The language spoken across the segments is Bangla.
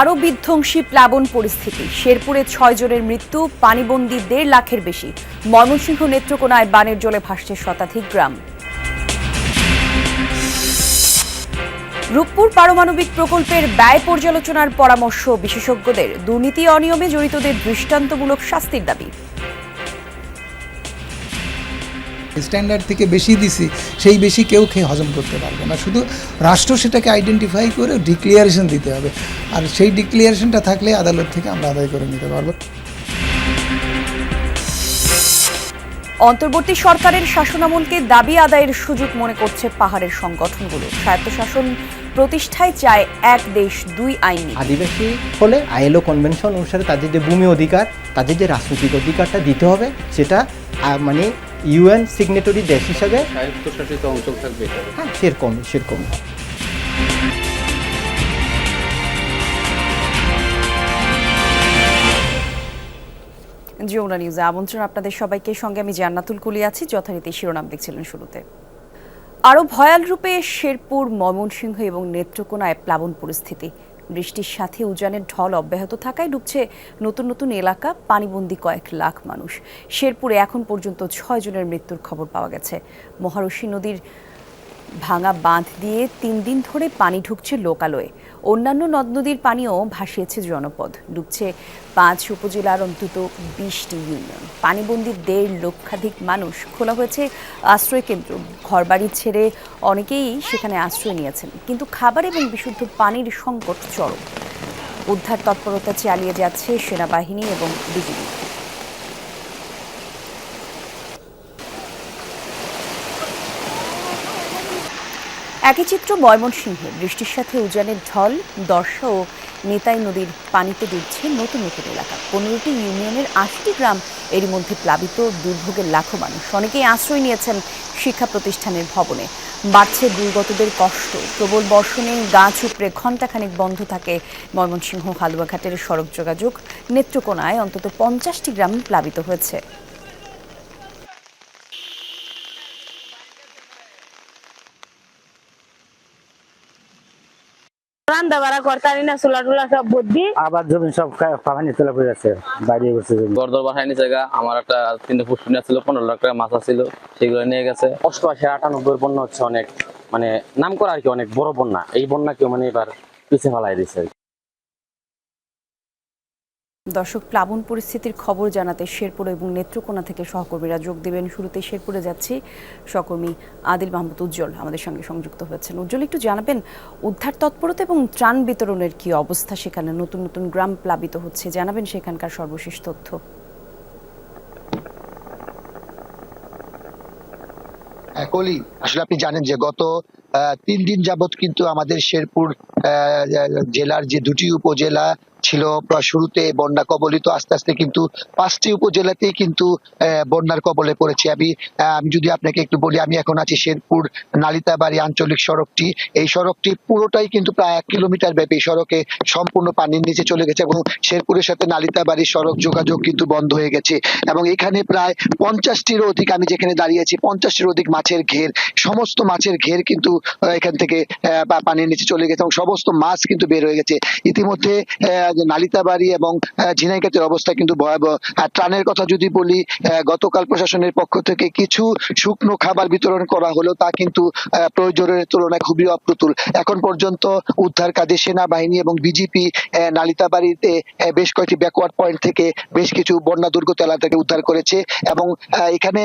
আরও বিধ্বংসী প্লাবন পরিস্থিতি। শেরপুরে 6 জনের মৃত্যু, পানিবন্দী 1.5 লাখের বেশি। ময়মনসিংহ নেত্রকোনায় বানের জলে ভাসছে শতাধিক গ্রাম। রূপপুর পারমাণবিক প্রকল্পের ব্যয় পর্যালোচনার পরামর্শ বিশেষজ্ঞদের। দুর্নীতি অনিয়মে জড়িতদের দৃষ্টান্তমূলক শাস্তির দাবি। স্ট্যান্ডার্ড থেকে বেশি দিছি, সেই বেশি কেউ খেয়ে হজম করতে পারবে না। শুধু রাষ্ট্র সেটাকে আইডেন্টিফাই করে ডিক্লিয়ারেশন দিতে হবে, আর সেই ডিক্লিয়ারেশনটা থাকলে আদালত থেকে আমরা আদায় করে নিতে পারবো। অন্তর্বর্তী সরকারের শাসনামলকে দাবি আদায়ের সুযোগ মনে করছে পাহাড়ের সংগঠনগুলো। স্বায়ত্তশাসন প্রতিষ্ঠায় চায় এক দেশ দুই আইন। আদিবাসী হলে আইএলও কনভেনশন অনুসারে তাদের যে ভূমি অধিকার, তাদের যে রাজনৈতিক অধিকারটা দিতে হবে, সেটা মানে ইউএন সিগনেটরি দেশ হিসাবে স্বায়ত্তশাসিত অঞ্চল থাকবে। হ্যাঁ, সেরকম। যমুনা নিউজে আমন্ত্রণ আপনাদের সবাইকে। সঙ্গে আমি জান্নাতুল কুলি আছি। যথারীতি শিরোনাম দেখছিলেন শুরুতে। আরও ভয়াল রূপে শেরপুর, ময়মনসিংহ এবং নেত্রকোনায় প্লাবন পরিস্থিতি। বৃষ্টির সাথে উজানের ঢল অব্যাহত থাকায় ডুবছে নতুন নতুন এলাকা, পানিবন্দী কয়েক লাখ মানুষ। শেরপুরে এখন পর্যন্ত 6 জনের মৃত্যুর খবর পাওয়া গেছে। মহারশী নদীর ভাঙা বাঁধ দিয়ে 3 দিন ধরে পানি ঢুকছে লোকালয়ে। অন্যান্য নদ নদীর পানিও ভাসিয়েছে জনপদ। ডুবছে 5 উপজেলার অন্তত 20টি ইউনিয়ন। পানিবন্দী 1.5 লক্ষাধিক মানুষ। খোলা হয়েছে আশ্রয় কেন্দ্র। ঘরবাড়ি ছেড়ে অনেকেই সেখানে আশ্রয় নিয়েছেন, কিন্তু খাবার এবং বিশুদ্ধ পানির সংকট চরম। উদ্ধার তৎপরতা চালিয়ে যাচ্ছে সেনাবাহিনী এবং বিজিবি। একই চিত্র ময়মনসিংহে। বৃষ্টির সাথে উজানের ঢল, দর্শা ও নেতাই নদীর পানিতে ডুবছে নতুন নতুন এলাকা। 15টি ইউনিয়নের 80টি গ্রাম এরই মধ্যে প্লাবিত। দুর্ভোগের লাখো মানুষ। অনেকেই আশ্রয় নিয়েছেন শিক্ষা প্রতিষ্ঠানের ভবনে। বাড়ছে দুর্গতদের কষ্ট। প্রবল বর্ষণে গাছ উপড়ে ঘণ্টাখানেক বন্ধ থাকে ময়মনসিংহ হালুয়াঘাটের সড়ক যোগাযোগ। নেত্রকোনায় অন্তত 50টি গ্রাম প্লাবিত হয়েছে। রান্না বাড়া করতারি না, চুলা টুলা সব বুদ্ধি। আবার জমি সব পানি তোলা পড়ে আছে, বাইরে বসে গরদর বাসায় নিচে গা আমার একটা 3টা পুষ্টিনা ছিল, 15 লাখ টাকা মাছ ছিল, সেগুলো নিয়ে গেছে। 88-98 বন্যা হচ্ছে, অনেক মানে নাম করা আর কি, অনেক বড় বন্যা। এই বন্যা কেউ মানে এবার পিছিয়ে ফেলাই দিচ্ছে। দর্শক, প্লাবন পরিস্থিতির খবর জানাতে শেরপুর এবং নেত্রকোনা থেকে সহকর্মীরা যোগ দেবেন। শুরুতে শেরপুরে যাচ্ছি। সহকর্মী আদিল মাহমুদ উজ্জ্বল আমাদের সঙ্গে সংযুক্ত হয়েছেন। উজ্জ্বল, একটু জানাবেন উদ্ধার তৎপরতা এবং ত্রাণ বিতরণের কি অবস্থা সেখানে? নতুন নতুন গ্রাম প্লাবিত হচ্ছে, জানাবেন সেখানকার সর্বশেষ তথ্য। কলি, আসলে আপনি জানেন যে গত 3 দিন যাবত কিন্তু আমাদের শেরপুর জেলার যে 2টি উপজেলা ছিল শুরুতে বন্যা কবলিত, আস্তে আস্তে কিন্তু 5টি উপজেলাতেই কিন্তু বন্যার কবলে পড়েছে। আমি যদি আপনাকে একটু বলি, আমি এখন আছি শেরপুর নালিতাবাড়ি আঞ্চলিক সড়কটি। এই সড়কটি পুরোটাই কিন্তু প্রায় 1 কিলোমিটার ব্যাপী। সড়কে সম্পূর্ণ পানির নিচে চলে গেছে এবং শেরপুরের সাথে নালিতাবাড়ির সড়ক যোগাযোগ কিন্তু বন্ধ হয়ে গেছে। এবং এখানে প্রায় 50টিরও অধিক, আমি যেখানে দাঁড়িয়েছি 50টির অধিক মাছের ঘের, সমস্ত মাছের ঘের কিন্তু এখান থেকে পানির নিচে চলে গেছে এবং সমস্ত মাছ কিন্তু বের হয়ে গেছে। ইতিমধ্যে নালিতাবাড়ি এবং ঝিনাইগাতের অবস্থা কিন্তু ভয়াবহ। ত্রাণের কথা যদি বলি, গতকাল প্রশাসনের পক্ষ থেকে কিছু শুকনো খাবার বিতরণ করা হলো, তা কিন্তু প্রয়োজনের তুলনায় খুবই অপ্রতুল। এখন পর্যন্ত উদ্ধার কাজে সেনাবাহিনী এবং বিজিপি নালিতাবাড়িতে বেশ কয়েকটি ব্যাকওয়ার্ড পয়েন্ট থেকে বেশ কিছু বন্যা দুর্গত এলাকা থেকে উদ্ধার করেছে। এবং এখানে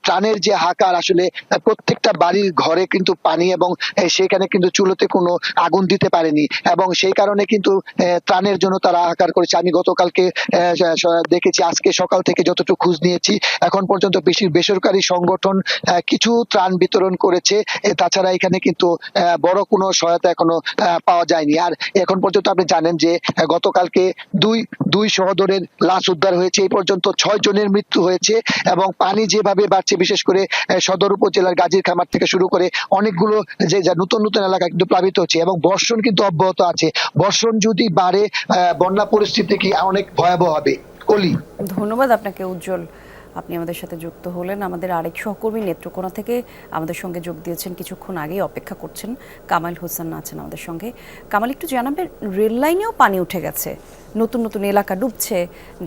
ত্রাণের যে হাকার, আসলে প্রত্যেকটা বাড়ির ঘরে কিন্তু পানি এবং সেখানে কিন্তু চুলোতে কোনো আগুন দিতে পারেনি এবং সেই কারণে কিন্তু ত্রাণের জন্য তারা হাহাকার করেছে। আমি গতকালকে দেখেছি, আজকে সকাল থেকে যতটুকু খোঁজ নিয়েছি, এখন পর্যন্ত বেসরকারি সংগঠন কিছু ত্রাণ বিতরণ করেছে। তাছাড়া এখানে কিন্তু বড় কোনো সহায়তা এখনো পাওয়া যায়নি। আর এখন পর্যন্ত আপনি জানেন যে গতকালকে দুই সহোদরের লাশ উদ্ধার হয়েছে। এই পর্যন্ত 6 জনের মৃত্যু হয়েছে এবং পানি যেভাবে বাড়ছে, বিশেষ করে সদর উপজেলার গাজীর খামার থেকে শুরু করে অনেকগুলো যে নতুন নতুন এলাকা কিন্তু প্লাবিত হচ্ছে এবং বর্ষণ কিন্তু অব্যাহত আছে। বর্ষণ যদি বাড়ে, বন্যা পরিস্থিতি কি অনেক ভয়াবহ হবে। কলি, ধন্যবাদ আপনাকে উজ্জ্বল। আপনি আমাদের সাথে যুক্ত হলেন। আমাদের আরেক সহকর্মী নেত্রকোনা থেকে আমাদের সঙ্গে যোগ দিয়েছেন, কিছুক্ষণ আগেই অপেক্ষা করছেন। কামাল হোসেন আছেন আমাদের সঙ্গে। কামাল, একটু জানাবেন, রেল লাইনেও পানি উঠে গেছে, নতুন নতুন এলাকা ডুবছে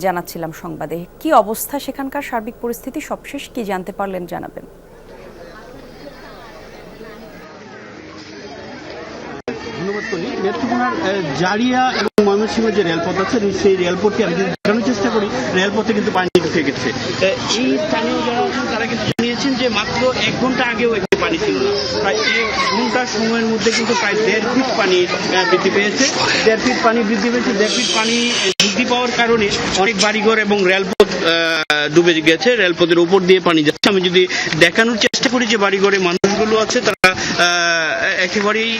জানাচ্ছিলাম সংবাদে। কি অবস্থা সেখানকার সার্বিক পরিস্থিতি, সবশেষ কি জানতে পারলেন জানাবেন। ধন্যবাদ করি। নেত্রকোনার জারিয়া এবং ময়মনসিংহ যে রেলপথ আছে সেই রেলপথটি আমি যদি দেখানোর চেষ্টা করি, রেলপথে কিন্তু পানি ঢুকে গেছে। এই স্থানীয় যারা আছেন তারা কিন্তু জানিয়েছেন যে মাত্র 1 ঘন্টা আগেও এখানে পানি ছিল না। প্রায় 1 ঘন্টার সময়ের মধ্যে কিন্তু প্রায় 1.5 ফিট পানি বৃদ্ধি পেয়েছে। 1.5 ফিট পানি বৃদ্ধি পেয়েছে। 1.5 ফিট পানি বৃদ্ধি পাওয়ার কারণে অনেক বাড়িঘর এবং রেলপথ ডুবে গেছে। রেলপথের উপর দিয়ে পানি যাচ্ছে। আমি যদি দেখানোর চেষ্টা করি যে বাড়িঘরে মানুষগুলো আছে তারা একেবারেই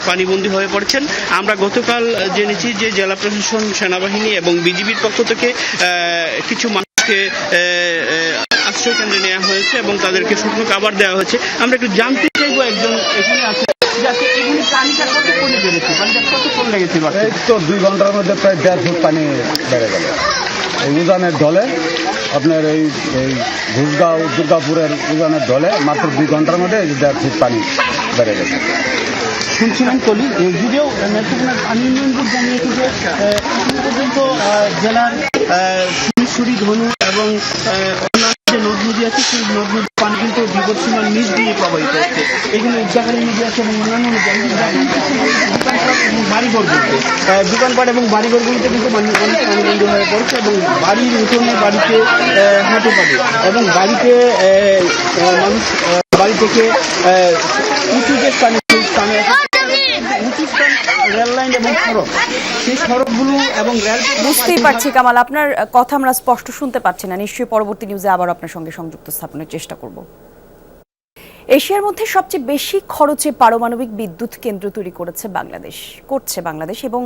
পানিবন্দী হয়ে পড়েছেন। আমরা গতকাল জেনেছি যে জেলা প্রশাসন, সেনাবাহিনী এবং বিজিবির পক্ষ থেকে কিছু মানুষকে আশ্রয় কেন্দ্রে নেওয়া হয়েছে এবং তাদেরকে শুকনো খাবার দেওয়া হয়েছে। আমরা একটু জানতে চাইবো, একজন এখানে আছে, এখানে পানিটা কতক্ষণ বেড়েছে, পানিটা কতক্ষণ লেগেছিল? এই তো 2 ঘন্টার মধ্যে প্রায় 1.5 ফুট পানি বেড়ে গেল। এই উজানের ঢলে আপনার এই ঘুষগাঁও দুর্গাপুরের উজানের ঢলে মাত্র 2 ঘন্টার মধ্যে 1.5 ফুট পানি বেড়ে গেছে। শুনছিলেন কলি, যদিও নেত্রকোনার পানি উন্নয়ন বোর্ড জানিয়েছে যে এখন পর্যন্ত জেলার সুরি, ধনু এবং অন্যান্য যে নদ নদী আছে সেই নদ নদীর পানি কিন্তু বিপদসীমার নিচ দিয়ে প্রবাহিত হচ্ছে। এখানে উদ্যাকালী নদী আছে এবং অন্যান্য নদী আছে। দোকানপাট এবং বাড়িঘরগুলিতে কিন্তু অনেক পানিবন্দী হয়ে পড়ছে এবং বাড়ির উঠোনে, বাড়িতে হাঁটু পাবে এবং বাড়িতে মানুষ বাড়ি থেকে উঁচু যে স্থানে সেই স্থানে উঁচু স্থান রেল লাইন এবং সড়ক, সেই সড়কগুলো এবং রেল। বুঝতেই পারছি কামাল, আপনার কথা আমরা স্পষ্ট শুনতে পাচ্ছি না। নিশ্চয়ই পরবর্তী নিউজে আবার আপনার সঙ্গে সংযুক্ত স্থাপনের চেষ্টা করব। এশিয়ার মধ্যে সবচেয়ে বেশি খরচে পারমাণবিক বিদ্যুৎ কেন্দ্র তৈরি করছে বাংলাদেশ এবং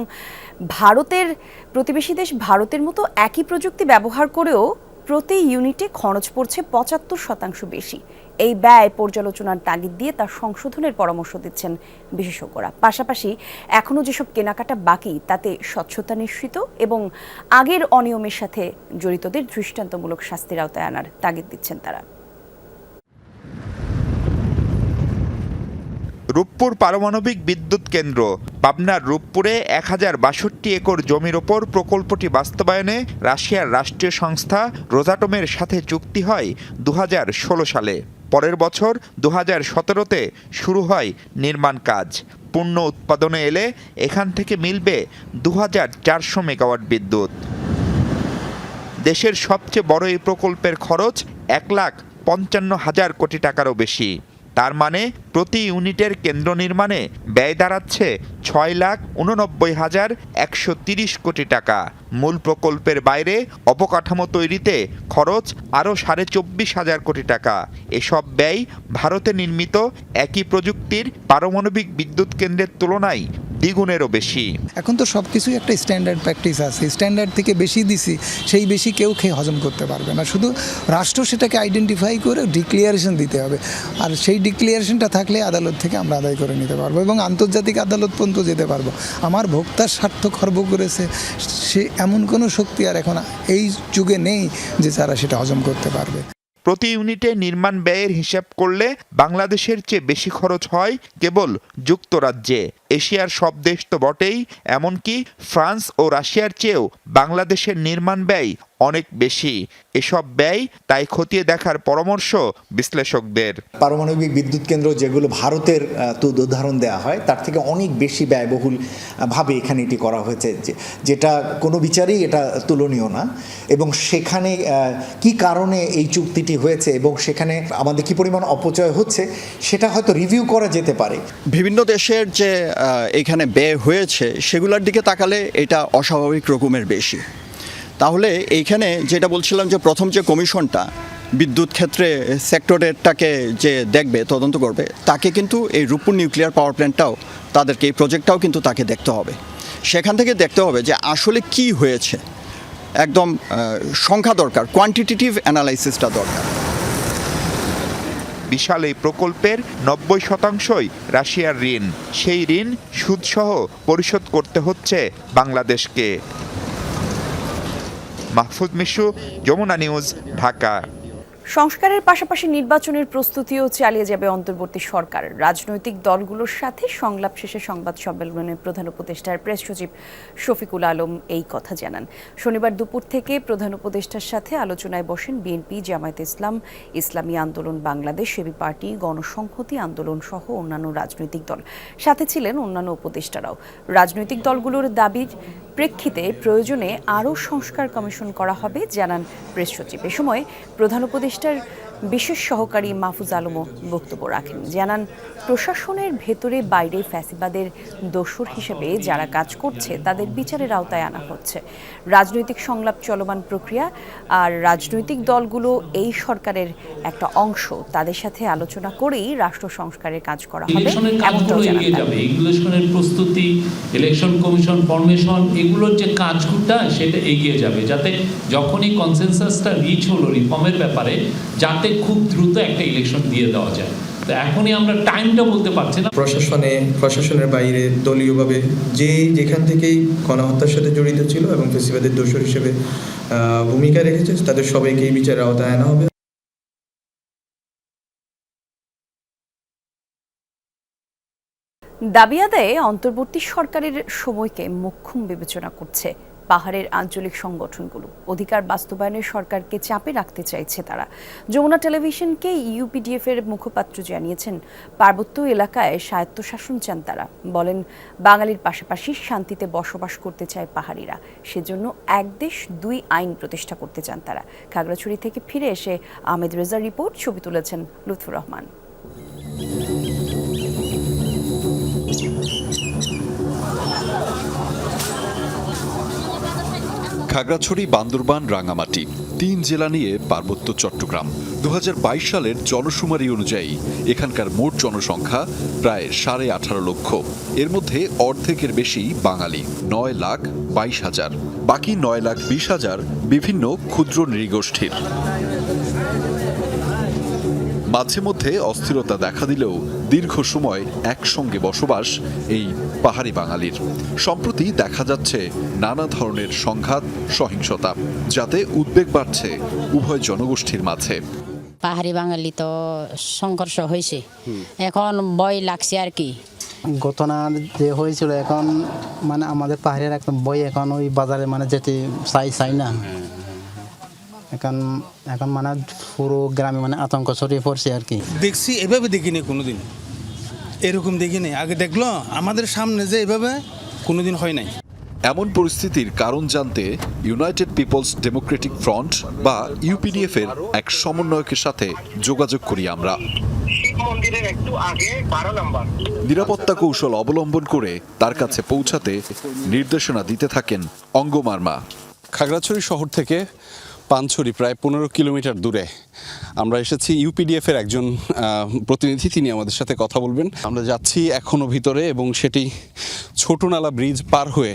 ভারতের প্রতিবেশী দেশ ভারতের মতো একই প্রযুক্তি ব্যবহার করেও প্রতি ইউনিটে খরচ পড়ছে 75% বেশি। এই ব্যয় পর্যালোচনার তাগিদ দিয়ে তার সংশোধনের পরামর্শ দিচ্ছেন বিশেষজ্ঞরা। পাশাপাশি এখনও যেসব কেনাকাটা বাকি তাতে স্বচ্ছতা নিশ্চিত এবং আগের অনিয়মের সাথে জড়িতদের দৃষ্টান্তমূলক শাস্তির আওতায় আনার তাগিদ দিচ্ছেন তারা। রূপপুর পারমাণবিক বিদ্যুৎ কেন্দ্র। পাবনার রূপপুরে 1062 একর জমির ওপর প্রকল্পটি বাস্তবায়নে রাশিয়ার রাষ্ট্রীয় সংস্থা রোজাটমের সাথে চুক্তি হয় 2016 সালে। পরের বছর 2017-তে শুরু হয় নির্মাণ কাজ। পূর্ণ উৎপাদনে এলে এখান থেকে মিলবে 2400 মেগাওয়াট বিদ্যুৎ। দেশের সবচেয়ে বড় এই প্রকল্পের খরচ 1,55,000 কোটি টাকারও বেশি। তার মানে প্রতি ইউনিটের কেন্দ্র নির্মাণে ব্যয় দাঁড়াচ্ছে 6,89,130 কোটি টাকা। মূল প্রকল্পের বাইরে অবকাঠামো তৈরিতে খরচ আরও 24,500 কোটি টাকা। এসব ব্যয় ভারতে নির্মিত একই প্রযুক্তির পারমাণবিক বিদ্যুৎ কেন্দ্রের তুলনায় দ্বিগুণেরও বেশি। এখন তো সব কিছুই একটা স্ট্যান্ডার্ড প্র্যাকটিস আছে। স্ট্যান্ডার্ড থেকে বেশি দিছি, সেই বেশি কেউ খেয়ে হজম করতে পারবে না। শুধু রাষ্ট্র সেটাকে আইডেন্টিফাই করে ডিক্লিয়ারেশন দিতে হবে, আর সেই ডিক্লিয়ারেশনটা থাকলে আদালত থেকে আমরা আদায় করে নিতে পারবো এবং আন্তর্জাতিক আদালত পর্যন্ত যেতে পারবো। আমার ভোক্তার স্বার্থ খর্ব করেছে সে এমন কোনো শক্তি আর এখন এই যুগে নেই যে তারা সেটা হজম করতে পারবে। প্রতি ইউনিটে নির্মাণ ব্যয়ের হিসাব করলে বাংলাদেশের চেয়ে বেশি খরচ হয় কেবল যুক্তরাজ্যে। এশিয়ার সব দেশ তো বটেই, এমনকি ফ্রান্স ও রাশিয়ার চেয়েও বাংলাদেশের নির্মাণ ব্যয় অনেক বেশি। এসব ব্যয় তাই খতিয়ে দেখার পরামর্শ বিশ্লেষকদের। পারমাণবিক বিদ্যুৎ কেন্দ্র যেগুলো ভারতের উদাহরণ দেওয়া হয় তার থেকে অনেক বেশি ব্যয়বহুল ভাবে এখানে এটি করা হয়েছে, যেটা কোনো বিচারেই এটা তুলনীয় না। এবং সেখানে কি কারণে এই চুক্তিটি হয়েছে এবং সেখানে আমাদের কি পরিমাণ অপচয় হচ্ছে সেটা হয়তো রিভিউ করা যেতে পারে। বিভিন্ন দেশের যে এখানে ব্যয় হয়েছে সেগুলোর দিকে তাকালে এটা অস্বাভাবিক রকমের বেশি। তাহলে এইখানে যেটা বলছিলাম যে প্রথম যে কমিশনটা বিদ্যুৎ ক্ষেত্রে সেক্টরেরটাকে যে দেখবে, তদন্ত করবে, তাকে কিন্তু এই রূপপুর নিউক্লিয়ার পাওয়ার প্ল্যান্টটাও তাদেরকে এই প্রজেক্টটাও কিন্তু তাকে দেখতে হবে। সেখান থেকে দেখতে হবে যে আসলে কি হয়েছে, একদম সংখ্যা দরকার, কোয়ান্টিটেটিভ অ্যানালাইসিসটা দরকার। বিশাল এই প্রকল্পের 90%ই রাশিয়ার ঋণ। সেই ঋণ সুদসহ পরিশোধ করতে হচ্ছে বাংলাদেশকে। মাহফুজ মিশু, যমুনা নিউজ, ঢাকা। সংস্কারের পাশাপাশি নির্বাচনের প্রস্তুতিও চালিয়ে যাবে অন্তর্বর্তী সরকার। রাজনৈতিক দলগুলোর সাথে সংলাপ শেষে সংবাদ সম্মেলনে প্রধান উপদেষ্টার প্রেস সচিব শফিকুল আলম এই কথা জানান। শনিবার দুপুর থেকে প্রধান উপদেষ্টার সাথে আলোচনায় বসেন বিএনপি, জামায়াতে ইসলাম, ইসলামী আন্দোলন বাংলাদেশ, এবি পার্টি, গণসংহতি আন্দোলন সহ অন্যান্য রাজনৈতিক দল। সাথে ছিলেন অন্যান্য উপদেষ্টারাও। রাজনৈতিক দলগুলোর দাবির প্রেক্ষিতে প্রয়োজনে আরও সংস্কার কমিশন করা হবে জানান প্রেস সচিব। এ সময় প্রধান উপদেষ্টার বিশেষ সহকারী মাহফুজ আলমও বক্তব্য রাখেন। জানান, প্রশাসনের ভেতরে বাইরে ফ্যাসিবাদের দোসর হিসেবে যারা কাজ করছে তাদের বিচারের আওতায় আনা হচ্ছে। রাজনৈতিক সংলাপ চলমান প্রক্রিয়া, আর রাজনৈতিক দলগুলো এই সরকারের একটা অংশ। তাদের সাথে আলোচনা করেই রাষ্ট্র সংস্কারের কাজ করা হবে এমনটাও জানান। ইলেকশনের প্রস্তুতি, ইলেকশন কমিশন ফরমেশন, এগুলোর যে কাজগুলো সেটা এগিয়ে যাবে, যাতে যখনই কনসেনসাসটা রিচ হলো রিফর্মের ব্যাপারে, যাতে খুব দ্রুত একটা ইলেকশন দিয়ে দেওয়া যায়। তো এখনই আমরা টাইমটা বলতে পারছি না। প্রশাসনের বাইরে দলীয়ভাবে যেখান থেকেই গণহত্যার সাথে জড়িত ছিল এবং ফেসিবাদের দোষর হিসেবে ভূমিকা রেখেছে তাদের সবাইকেই বিচারের আওতায় আনা হবে। দাবি আদায়ে অন্তর্বর্তী সরকারের সময়কে মোক্ষম বিবেচনা করছে পাহাড়ের আঞ্চলিক সংগঠনগুলো। অধিকার বাস্তবায়নের সরকারকে চাপে রাখতে চাইছে তারা। যমুনা টেলিভিশনকে ইউপিডিএফ এর মুখপাত্র জানিয়েছেন, পার্বত্য এলাকায় স্বায়ত্তশাসন চান তারা। বলেন, বাঙালির পাশাপাশি শান্তিতে বসবাস করতে চায় পাহাড়িরা। সেজন্য এক দেশ দুই আইন প্রতিষ্ঠা করতে চান তারা। খাগড়াছড়ি থেকে ফিরে এসে আহমেদ রেজার রিপোর্ট, ছবি তুলেছেন লুৎফুর রহমান। খাগড়াছড়ি, বান্দরবান, রাঙামাটি 3 জেলা নিয়ে পার্বত্য চট্টগ্রাম। 2022 সালের জনশুমারি অনুযায়ী এখানকার মোট জনসংখ্যা প্রায় 18.5 লক্ষ। এর মধ্যে অর্ধেকের বেশি বাঙালি, 9,22,000। বাকি 9,20,000 বিভিন্ন ক্ষুদ্র নৃগোষ্ঠীর। মাঝে মধ্যে অস্থিরতা দেখা দিলেও দীর্ঘ সময় একসঙ্গে বসবাস এই পাহাড়ি বাঙালির। সম্প্রতি দেখা যাচ্ছে নানা ধরনের সংঘাত, সহিংসতা, যাতে উদ্বেগ বাড়ছে উভয় জনগোষ্ঠীর মাঝে। পাহাড়ি বাঙালি তো সংঘর্ষ হয়েছে, এখন ভয় লাগছে আর কি। ঘটনা যে হয়েছিল এখন মানে আমাদের পাহাড়ের একদম ভয়, এখন ওই বাজারে মানে যেতে চাই না। এখন মানে পুরো গ্রামে মানে আতঙ্ক ছড়িয়ে পড়ছে আর কি। দেখছি, এভাবে দেখিনি কোনোদিন, এরকম দেখিনি। আগে দেখলো আমাদের সামনে যে এভাবে কোনোদিন হয় নাই। এমন পরিস্থিতির কারণ জানতে ইউনাইটেড পিপলস ডেমোক্রেটিক ফ্রন্ট বা ইউপিডিএফ এর এক সমন্বয়কের সাথে যোগাযোগ করি আমরা। নিরাপত্তা কৌশল অবলম্বন করে তার কাছে পৌঁছাতে নির্দেশনা দিতে থাকেন অঙ্গমার্মা। খাগড়াছড়ি শহর থেকে পানছড়ি প্রায় 15 কিলোমিটার দূরে আমরা এসেছি। ইউপিডিএফ এর একজন প্রতিনিধি, তিনি আমাদের সাথে কথা বলবেন। আমরা যাচ্ছি এখনো ভিতরে, এবং সেটি ছোটনালা ব্রিজ পার হয়ে।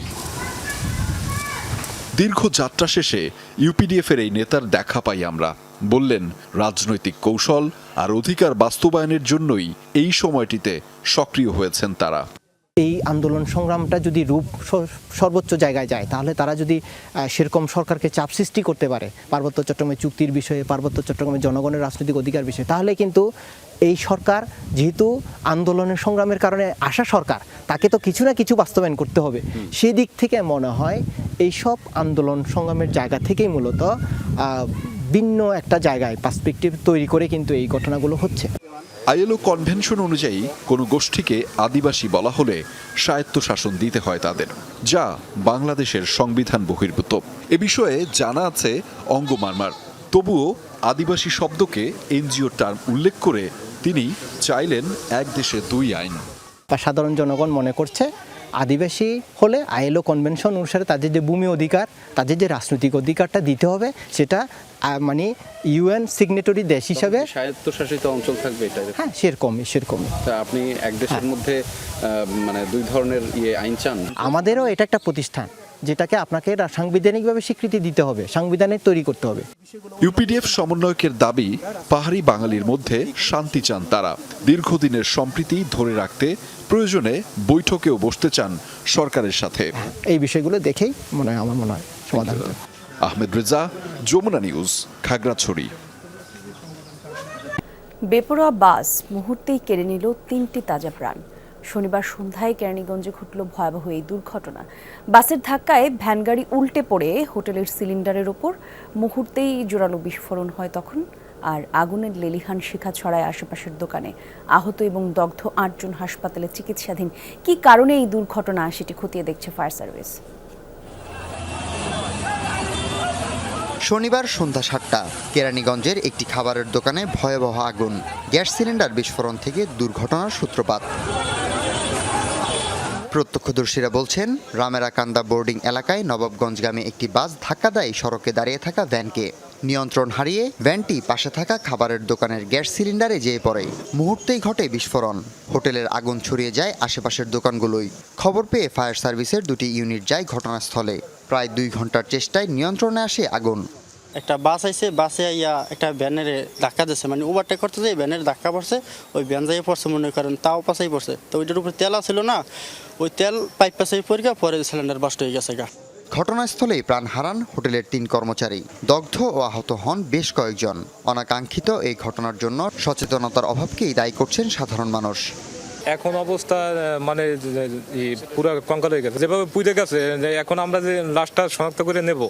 দীর্ঘ যাত্রা শেষে ইউপিডিএফ এর এই নেতার দেখা পাই আমরা। বললেন, রাজনৈতিক কৌশল আর অধিকার বাস্তবায়নের জন্যই এই সময়টিতে সক্রিয় হয়েছেন তারা। এই আন্দোলন সংগ্রামটা যদি রূপ সর্বোচ্চ জায়গায় যায়, তাহলে তারা যদি সেরকম সরকারকে চাপ সৃষ্টি করতে পারে পার্বত্য চট্টগ্রামের চুক্তির বিষয়ে, পার্বত্য চট্টগ্রামের জনগণের রাজনৈতিক অধিকার বিষয়ে, তাহলে কিন্তু এই সরকার, যেহেতু আন্দোলনের সংগ্রামের কারণে আসা সরকার, তাকে তো কিছু না কিছু বাস্তবায়ন করতে হবে। সেই দিক থেকে মনে হয় এইসব আন্দোলন সংগ্রামের জায়গা থেকেই মূলত ভিন্ন একটা জায়গায় পার্সপেক্টিভ তৈরি করে কিন্তু এই ঘটনাগুলো হচ্ছে। আইএলও কনভেনশন অনুযায়ী কোনো গোষ্ঠীকে আদিবাসী বলা হলে স্বায়ত্তশাসন দিতে হয় তাদের, যা বাংলাদেশের সংবিধান বহির্ভূত। এ বিষয়ে জানা আছে অঙ্গমার্মার। তবুও আদিবাসী শব্দকে এনজিও টার্ম উল্লেখ করে তিনি চাইলেন এক দেশে দুই আইন। সাধারণ জনগণ মনে করছে আদিবাসী হলে আইএলও কনভেনশন অনুসারে তাদের যে ভূমি অধিকার, তাদের যে রাজনৈতিক অধিকারটা দিতে হবে, সেটা মানে ইউএন সিগনেটরি দেশ হিসাবে স্বায়ত্তশাসিত অঞ্চল থাকবে এটা। হ্যাঁ, সেরকমই। আপনি এক দেশের মধ্যে মানে দুই ধরনের আইন চান? আমাদেরও এটা একটা প্রতিষ্ঠান, যেটাকে আপনাকে সাংবিধানিকভাবে স্বীকৃতি দিতে হবে, সাংবিধানে তৈরি করতে হবে। ইউপিডিএফ সমন্বয়কের দাবি, পাহাড়ি বাঙালির মধ্যে শান্তি চান তারা। দীর্ঘদিনের সম্প্রীতি ধরে রাখতে প্রয়োজনে বৈঠকেও বসতে চান সরকারের সাথে। এই বিষয়গুলো দেখেই আমার মনে হয় সমাধান। আহমেদ রেজা, যমুনা নিউজ, খাগড়াছড়ি। বেপরোয়া বাস মুহূর্তেই কেড়ে নিল 3টি তাজা প্রাণ। শনিবার সন্ধ্যায় কেরানীগঞ্জে ঘটল ভয়াবহ এই দুর্ঘটনা। বাসের ধাক্কায় ভ্যানগাড়ি উল্টে পড়ে হোটেলের সিলিন্ডারের ওপর মুহূর্তেই জোরালো বিস্ফোরণ হয় তখন, আর আগুনের লেলিহান শিখা ছড়ায় আশেপাশের দোকানে। আহত এবং দগ্ধ 8 জন হাসপাতালে চিকিৎসাধীন। কী কারণে এই দুর্ঘটনা সেটি খতিয়ে দেখছে ফায়ার সার্ভিস। শনিবার সন্ধ্যা 7টা কেরানীগঞ্জের একটি খাবারের দোকানে ভয়াবহ আগুন। গ্যাস সিলিন্ডার বিস্ফোরণ থেকে দুর্ঘটনার সূত্রপাত। প্রত্যক্ষদর্শীরা বলছেন, রামেরাকান্দা বোর্ডিং এলাকায় নবাবগঞ্জগামী একটি বাস ধাক্কা দেয় সড়কে দাঁড়িয়ে থাকা ভ্যানকে। নিয়ন্ত্রণ হারিয়ে ভ্যানটি পাশে থাকা খাবারের দোকানের গ্যাস সিলিন্ডারে যেয়ে পড়ে। মুহূর্তেই ঘটে বিস্ফোরণ। হোটেলের আগুন ছড়িয়ে যায় আশেপাশের দোকানগুলোয়। খবর পেয়ে ফায়ার সার্ভিসের 2টি ইউনিট যায় ঘটনাস্থলে। প্রায় 2 ঘন্টার চেষ্টায় নিয়ন্ত্রণে আসে আগুন। একটা বাস আইছে, বাসে আইয়া একটা ভ্যানের ধাক্কা দিচ্ছে, মানে ওভারটেক করতে যাই ভ্যানের ধাক্কা পড়ছে, ওই ভ্যান যাইয়ে পড়ছে মনে করেন, তাও পাশাই পড়ছে। তো ওইটার উপরে তেল ছিল না, ওই তেল পাইপ পাশাই পড়ে পরে সিলিন্ডার বাস্ট হয়ে গেছে গা। ঘটনাস্থলেই প্রাণ হারান হোটেলের 3 কর্মচারী। দগ্ধ ও আহত হন বেশ কয়েকজন। অনাকাঙ্ক্ষিত এই ঘটনার জন্য সচেতনতার অভাবকেই দায়ী করছেন সাধারণ মানুষ। এখন অবস্থা মানে পুরো কঙ্কাল হয়ে গেছে, যেভাবে পুড়ে গেছে। এখন আমরা যে লাশটা শনাক্ত করে নেব,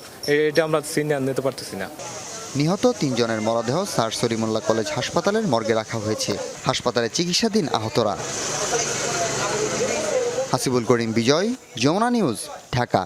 এটা আমরা চিনে নিতে পারতেছি না। নিহত 3 জনের মরদেহ স্যার সলিমুল্লাহ কলেজ হাসপাতালের মর্গে রাখা হয়েছে। হাসপাতালে চিকিৎসাধীন আহতরা। হাসিবুল করিম বিজয়, যমুনা নিউজ, ঢাকা।